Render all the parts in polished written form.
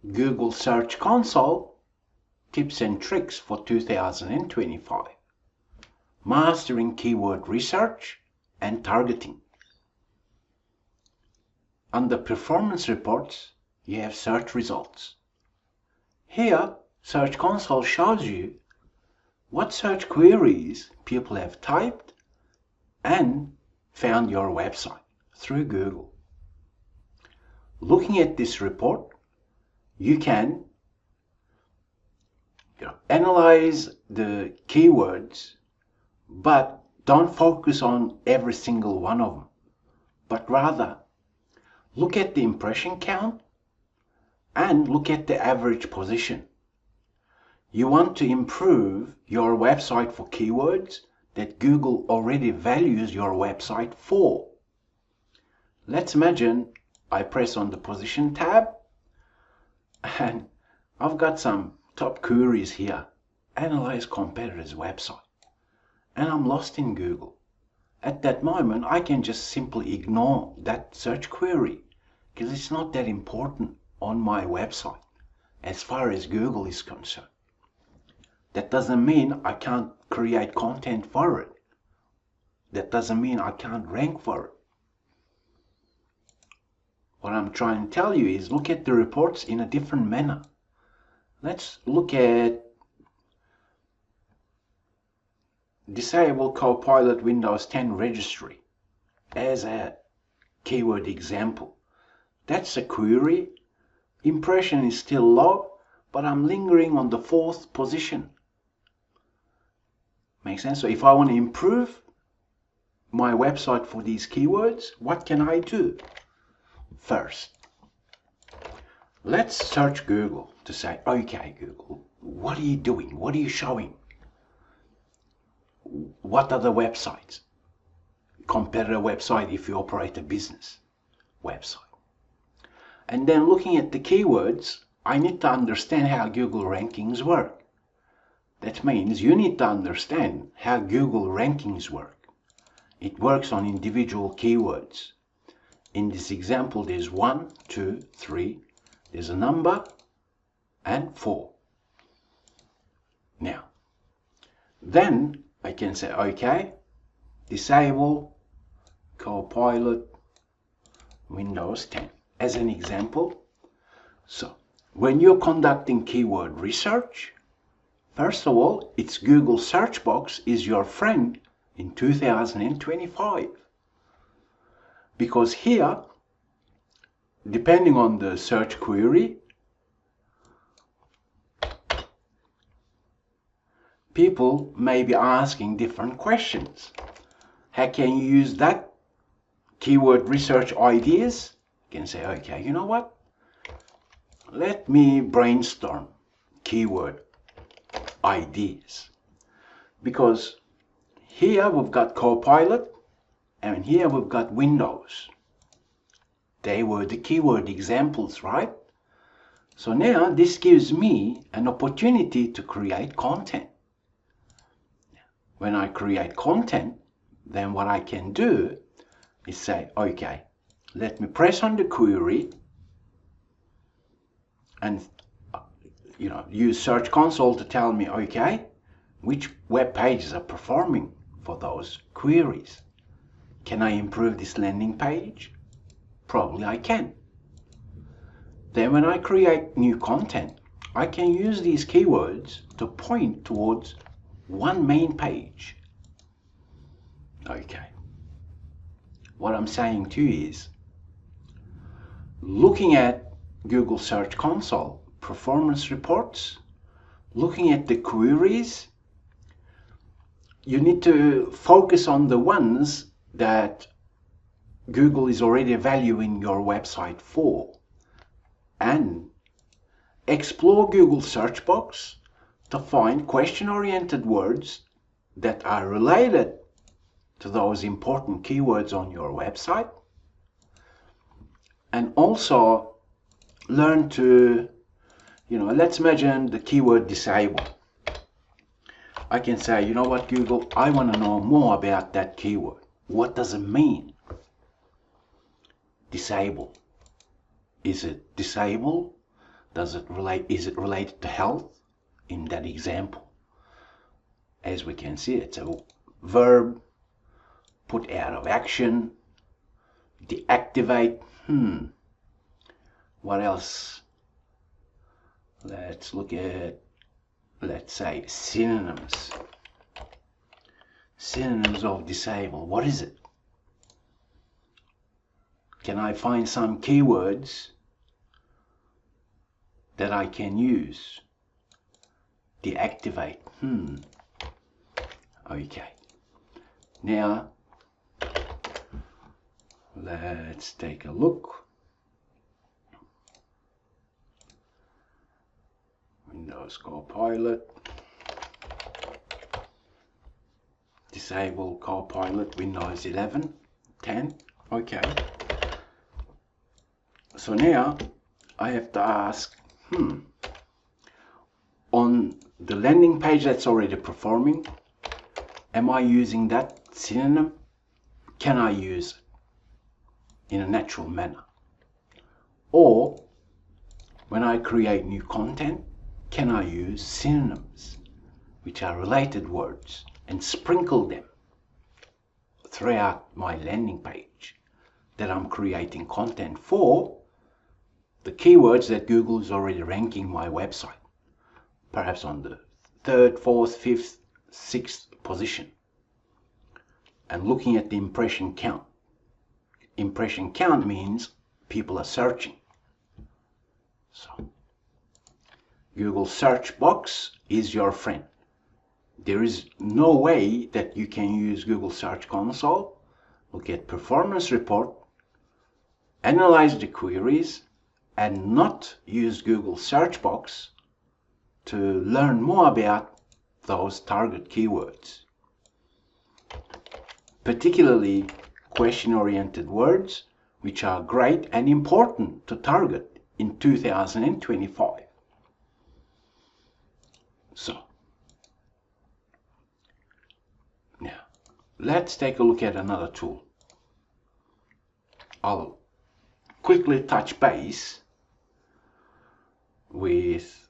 Google Search Console Tips and Tricks for 2025. Mastering Keyword Research and Targeting. Under Performance Reports, you have Search Results. Here, Search Console shows you what search queries people have typed and found your website through Google. Looking at this report, you can analyze the keywords, but don't focus on every single one of them, but rather look at the impression count and look at the average position. You want to improve your website for keywords that Google already values your website for. Let's imagine I press on the position tab and I've got some top queries here. Analyze competitors' website. And I'm lost in Google. At that moment, I can just simply ignore that search query because it's not that important on my website as far as Google is concerned. That doesn't mean I can't create content for it. That doesn't mean I can't rank for it. What I'm trying to tell you is look at the reports in a different manner. Let's look at Disable Copilot Windows 10 registry as a keyword example. That's a query. Impression is still low, but I'm lingering on the 4th position. Makes sense? So if I want to improve my website for these keywords, what can I do? First, let's search Google to say, okay, Google, what are you doing? What are you showing? What are the websites? Competitor website if you operate a business website. And then looking at the keywords, I need to understand how Google rankings work. That means you need to understand how Google rankings work. It works on individual keywords. In this example, there's 1, 2, 3, there's a number, and 4. Now, then I can say, okay, disable Copilot Windows 10 as an example. So, when you're conducting keyword research, first of all, it's Google search box is your friend in 2025. Because here, depending on the search query, people may be asking different questions. How can you use that keyword research ideas? You can say, okay, you know what? Let me brainstorm keyword ideas. Because here we've got Copilot and here we've got Windows. They were the keyword examples, right? So now this gives me an opportunity to create content. When I create content, then what I can do is say, okay, let me press on the query and use Search Console to tell me, okay, which web pages are performing for those queries. Can I improve this landing page? Probably I can. Then when I create new content, I can use these keywords to point towards one main page. Okay. What I'm saying to you is, looking at Google Search Console performance reports, looking at the queries, you need to focus on the ones that Google is already valuing your website for, and explore Google search box to find question-oriented words that are related to those important keywords on your website, and also learn to, let's imagine the keyword disable. I can say, you know what, Google, I want to know more about that keyword. What does it mean? Disable. Is it disable Is it related to health? In that example, as we can see, it's a verb, put out of action, deactivate. What else? Let's look at, let's say, synonyms. Synonyms of disable. What is it? Can I find some keywords that I can use? Deactivate. Okay. Now, let's take a look. Windows Copilot. Disable Copilot, Windows 11, 10. Okay. So now I have to ask, on the landing page that's already performing, am I using that synonym? Can I use it in a natural manner? Or when I create new content, can I use synonyms, which are related words, and sprinkle them throughout my landing page that I'm creating content for, the keywords that Google is already ranking my website, perhaps on the 3rd, 4th, 5th, 6th position, and looking at the impression count. Impression count means people are searching. So Google search box is your friend. There is no way that you can use Google Search Console, look at performance report, analyze the queries, and not use Google search box to learn more about those target keywords. Particularly question-oriented words, which are great and important to target in 2025. So, now, let's take a look at another tool. I'll quickly touch base with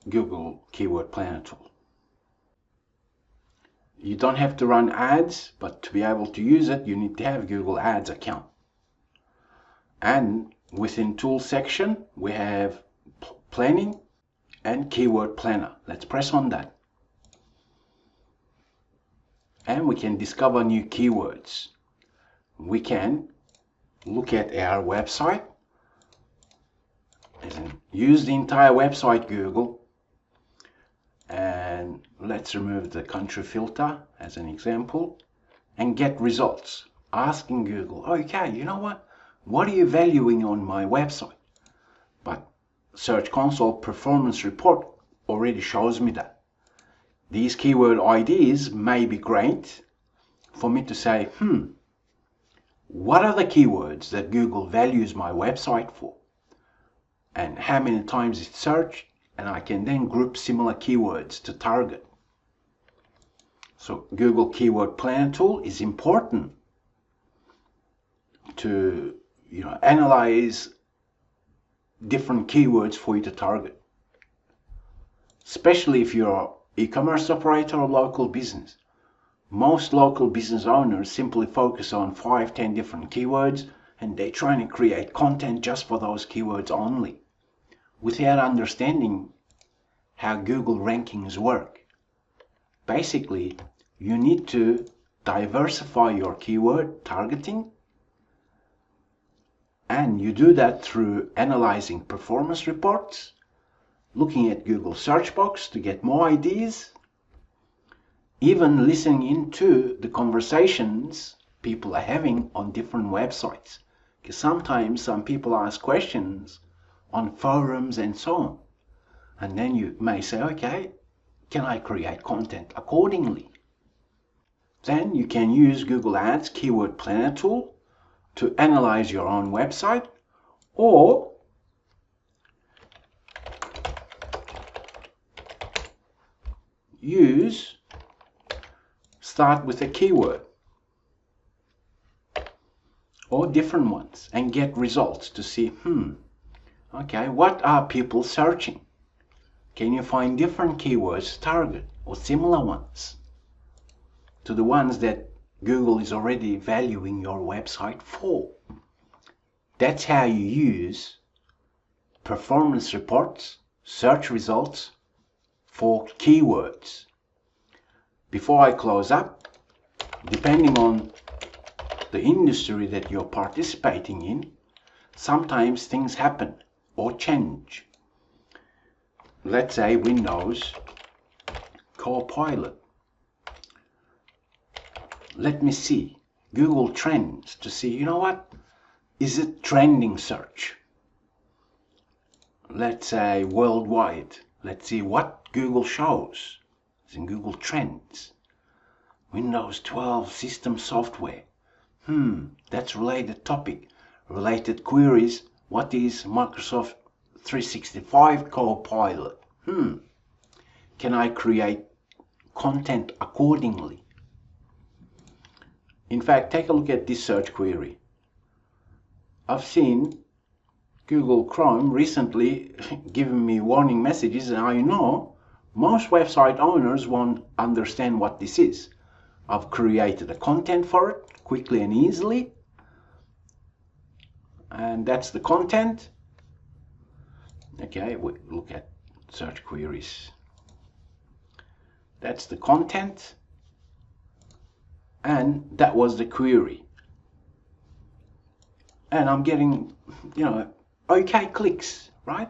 Google Keyword Planner tool. You don't have to run ads, but to be able to use it, you need to have Google Ads account. And within Tools section, we have Planning and Keyword Planner. Let's press on that. And we can discover new keywords. We can look at our website, use the entire website Google, and let's remove the country filter as an example, and get results. Asking Google, okay, you know what are you valuing on my website? But Search Console Performance Report already shows me that. These keyword IDs may be great for me to say, what are the keywords that Google values my website for? And how many times it's searched, and I can then group similar keywords to target. So Google Keyword Planner tool is important to analyze different keywords for you to target. Especially if you're an e-commerce operator or local business. Most local business owners simply focus on 5-10 different keywords, and they're trying to create content just for those keywords only, without understanding how Google rankings work. Basically, you need to diversify your keyword targeting, and you do that through analyzing performance reports, looking at Google search box to get more ideas, even listening into the conversations people are having on different websites. Because sometimes some people ask questions on forums and so on. And then you may say, okay, can I create content accordingly? Then you can use Google Ads Keyword Planner tool to analyze your own website, or start with a keyword or different ones and get results to see, Okay, what are people searching? Can you find different keywords to target or similar ones to the ones that Google is already valuing your website for? That's how you use performance reports, search results for keywords. Before I close up, depending on the industry that you're participating in, sometimes things happen or change. Let's say Windows Copilot. Let me see Google Trends to see, you know what? Is it trending search? Let's say worldwide. Let's see what Google shows. It's in Google Trends. Windows 12 system software. That's related topic. Related queries. What is Microsoft 365 Copilot? Can I create content accordingly? In fact, take a look at this search query. I've seen Google Chrome recently giving me warning messages, and I know most website owners won't understand what this is. I've created a content for it quickly and easily, and that's the content. Okay, we look at search queries. That's the content, and that was the query. And I'm getting, okay clicks, right?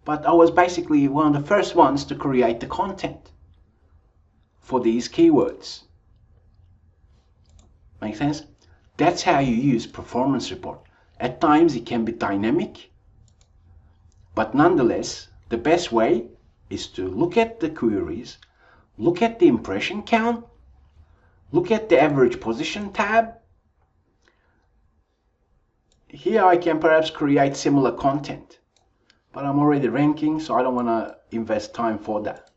But I was basically one of the first ones to create the content for these keywords. Make sense? That's how you use performance report. At times it can be dynamic, but nonetheless, the best way is to look at the queries, look at the impression count, look at the average position tab. Here I can perhaps create similar content, but I'm already ranking, so I don't want to invest time for that.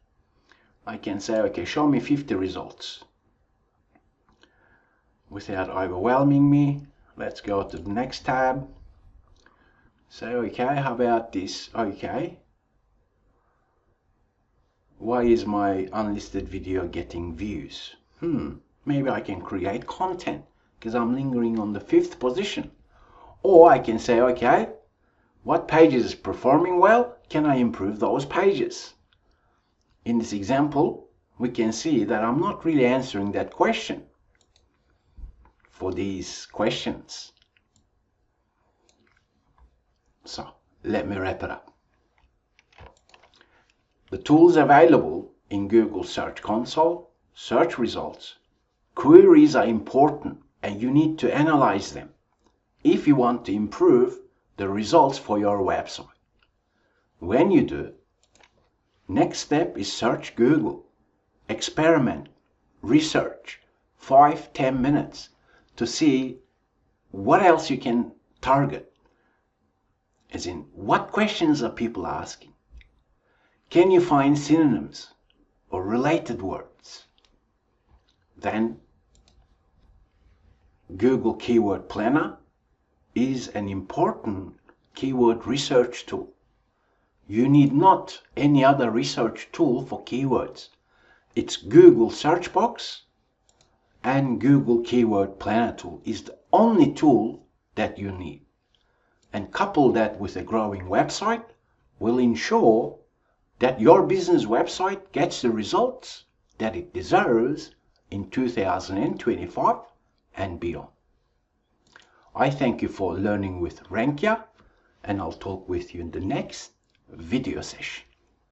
I can say, okay, show me 50 results. Without overwhelming me, let's go to the next tab. Say, okay, how about this? Okay. Why is my unlisted video getting views? Maybe I can create content because I'm lingering on the 5th position. Or I can say, okay, what pages is performing well? Can I improve those pages? In this example, we can see that I'm not really answering that question for these questions. So let me wrap it up. The tools available in Google Search Console, search results, queries are important, and you need to analyze them if you want to improve the results for your website. When you do, next step is search Google. Experiment, research, 5-10 minutes to see what else you can target. As in, what questions are people asking? Can you find synonyms or related words? Then Google Keyword Planner is an important keyword research tool. You need not any other research tool for keywords. It's Google Search Box and Google Keyword Planner tool is the only tool that you need. And couple that with a growing website will ensure that your business website gets the results that it deserves in 2025 and beyond. I thank you for learning with Rankia, and I'll talk with you in the next video session.